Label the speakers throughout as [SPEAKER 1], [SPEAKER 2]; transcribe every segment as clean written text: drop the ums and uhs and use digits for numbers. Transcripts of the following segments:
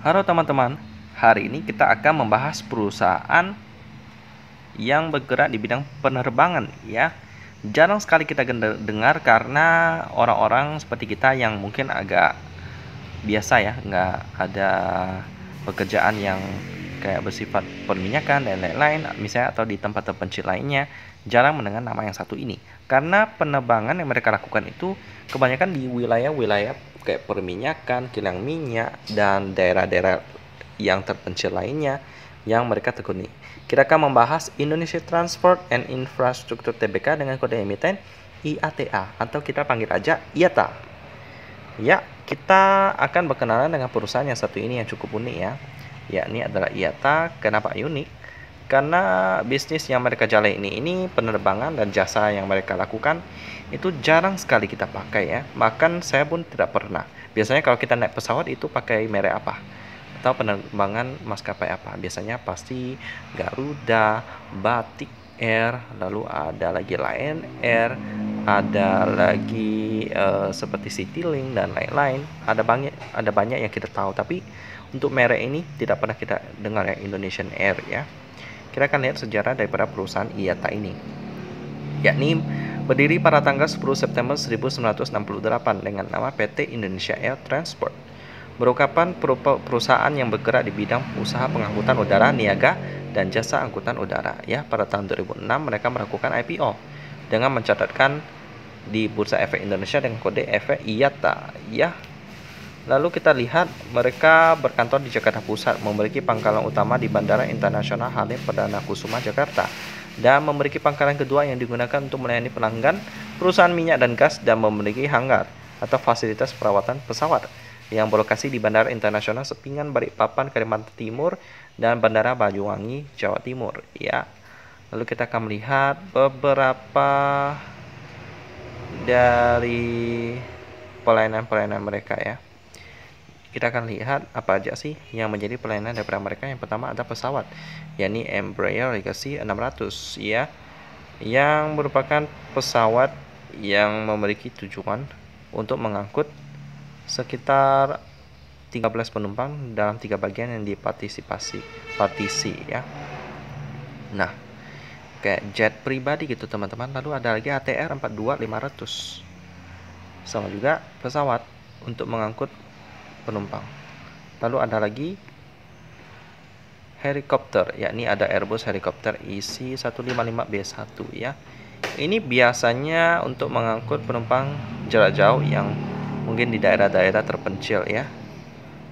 [SPEAKER 1] Halo teman-teman, hari ini kita akan membahas perusahaan yang bergerak di bidang penerbangan ya. Jarang sekali kita dengar karena orang-orang seperti kita yang mungkin agak biasa ya, nggak ada pekerjaan yang kayak bersifat perminyakan dan lain-lain misalnya, atau di tempat terpencil lainnya, jarang mendengar nama yang satu ini karena penerbangan yang mereka lakukan itu kebanyakan di wilayah-wilayah kayak perminyakan, kilang minyak, dan daerah-daerah yang terpencil lainnya yang mereka tekuni. Kita akan membahas Indonesia Transport and Infrastructure Tbk dengan kode emiten IATA atau kita panggil aja IATA. Ya, kita akan berkenalan dengan perusahaan yang satu ini yang cukup unik ya. Yakni adalah IATA. Kenapa unik? Karena bisnis yang mereka jalani ini penerbangan dan jasa yang mereka lakukan itu jarang sekali kita pakai ya. Bahkan saya pun tidak pernah. Biasanya kalau kita naik pesawat itu pakai merek apa? Atau penerbangan maskapai apa? Biasanya pasti Garuda, Batik Air, lalu ada lagi Lion Air, ada lagi seperti Citylink dan lain-lain. Ada banyak yang kita tahu, tapi untuk merek ini tidak pernah kita dengar ya, Indonesian Air ya. Kita akan lihat sejarah daripada perusahaan IATA ini, yakni berdiri pada tanggal 10 September 1968 dengan nama PT Indonesia Air Transport. Merupakan perusahaan yang bergerak di bidang usaha pengangkutan udara, niaga, dan jasa angkutan udara ya. Pada tahun 2006 mereka melakukan IPO dengan mencatatkan di Bursa Efek Indonesia dengan kode efek IATA ya. Lalu kita lihat mereka berkantor di Jakarta Pusat, memiliki pangkalan utama di Bandara Internasional Halim Perdana Kusuma Jakarta, dan memiliki pangkalan kedua yang digunakan untuk melayani pelanggan perusahaan minyak dan gas, dan memiliki hanggar atau fasilitas perawatan pesawat yang berlokasi di Bandara Internasional Sepingan Balikpapan Kalimantan Timur dan Bandara Banyuwangi Jawa Timur ya. Lalu kita akan melihat beberapa dari pelayanan-pelayanan mereka ya. Kita akan lihat apa aja sih yang menjadi pelayanan daripada mereka. Yang pertama ada pesawat, yakni Embraer Legacy 600 ya, yang merupakan pesawat yang memiliki tujuan untuk mengangkut sekitar 13 penumpang dalam 3 bagian yang partisi ya. Nah, kayak jet pribadi gitu teman-teman. Lalu ada lagi ATR 42500, sama juga pesawat untuk mengangkut penumpang. Lalu ada lagi helikopter, yakni ada Airbus helikopter IC155B1 ya. Ini biasanya untuk mengangkut penumpang jarak jauh yang mungkin di daerah-daerah terpencil ya,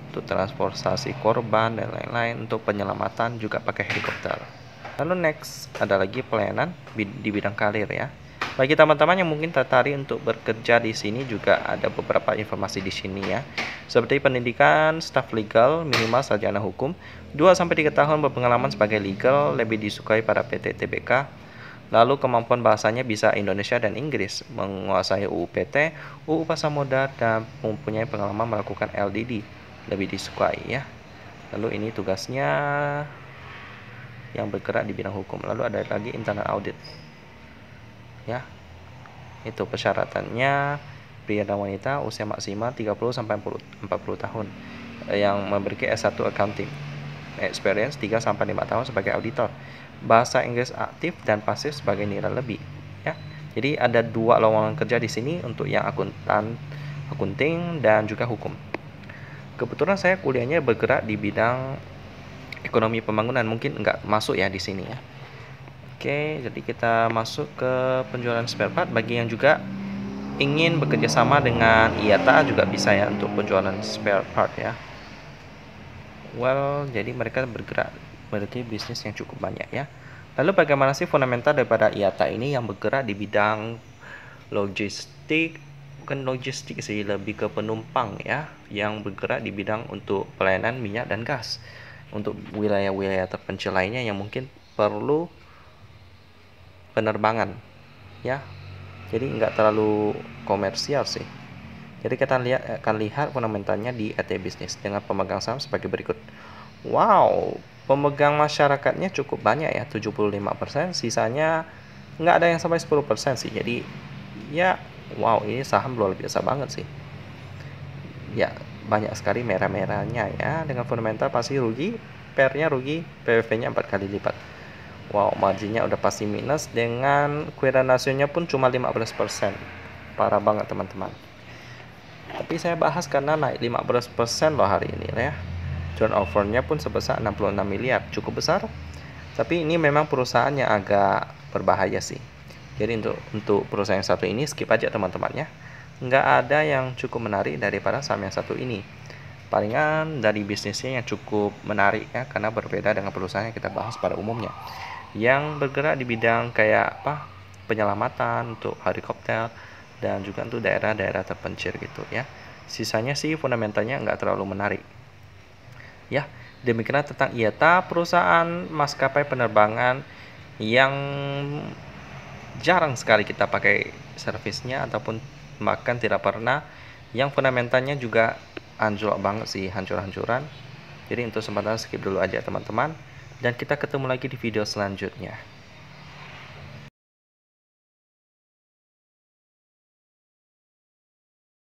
[SPEAKER 1] untuk transportasi korban dan lain-lain, untuk penyelamatan juga pakai helikopter. Lalu next ada lagi pelayanan di bidang karir ya. Bagi teman-teman yang mungkin tertarik untuk bekerja di sini, juga ada beberapa informasi di sini ya. Seperti pendidikan staf legal minimal sarjana hukum 2-3 tahun berpengalaman sebagai legal, lebih disukai pada PT Tbk. Lalu kemampuan bahasanya bisa Indonesia dan Inggris, menguasai UU PT, UU Pasar Modal, dan mempunyai pengalaman melakukan LDD, lebih disukai ya. Lalu ini tugasnya yang bergerak di bidang hukum. Lalu ada lagi internal audit ya. Itu persyaratannya pria dan wanita, usia maksimal 30-40 tahun, yang memiliki S1 accounting, experience 3-5 tahun sebagai auditor, bahasa Inggris aktif dan pasif sebagai nilai lebih ya. Jadi ada 2 lowongan kerja di sini untuk yang akunting dan juga hukum. Kebetulan saya kuliahnya bergerak di bidang ekonomi pembangunan, mungkin nggak masuk ya di sini ya. Oke, jadi kita masuk ke penjualan spare part. Bagi yang juga ingin bekerja sama dengan IATA juga bisa ya untuk penjualan spare part ya. Well, jadi mereka bergerak memiliki bisnis yang cukup banyak ya. Lalu bagaimana sih fundamental daripada IATA ini yang bergerak di bidang logistik? Bukan logistik sih, lebih ke penumpang ya, yang bergerak di bidang untuk pelayanan minyak dan gas untuk wilayah-wilayah terpencil lainnya yang mungkin perlu penerbangan ya. Jadi nggak terlalu komersial sih. Jadi kita akan lihat fundamentalnya di AT Business dengan pemegang saham sebagai berikut. Wow, pemegang masyarakatnya cukup banyak ya, 75%, sisanya nggak ada yang sampai 10% sih. Jadi ya wow, ini saham luar biasa banget sih ya. banyak sekali merah-merahnya ya. Dengan fundamental pasti rugi, pairnya rugi, PWV-nya 4 kali lipat. Wow, marginnya udah pasti minus, dengan query ratio-nya pun cuma 15%. Parah banget teman-teman. Tapi saya bahas karena naik 15% loh hari ini ya. Turnover-nya pun sebesar 66 miliar, cukup besar. Tapi ini memang perusahaan yang agak berbahaya sih. Jadi untuk perusahaan yang satu ini skip aja teman-teman ya. Nggak ada yang cukup menarik daripada saham yang satu ini. Palingan dari bisnisnya yang cukup menarik ya, karena berbeda dengan perusahaan yang kita bahas pada umumnya. Yang bergerak di bidang kayak apa? Penyelamatan untuk helikopter dan juga untuk daerah-daerah terpencil gitu ya. Sisanya sih fundamentalnya nggak terlalu menarik. Ya, demikian tentang IATA, perusahaan maskapai penerbangan yang jarang sekali kita pakai servisnya ataupun bahkan tidak pernah, yang fundamentalnya juga anjlok banget sih, hancur-hancuran. Jadi untuk sementara skip dulu aja teman-teman, dan kita ketemu lagi di video selanjutnya.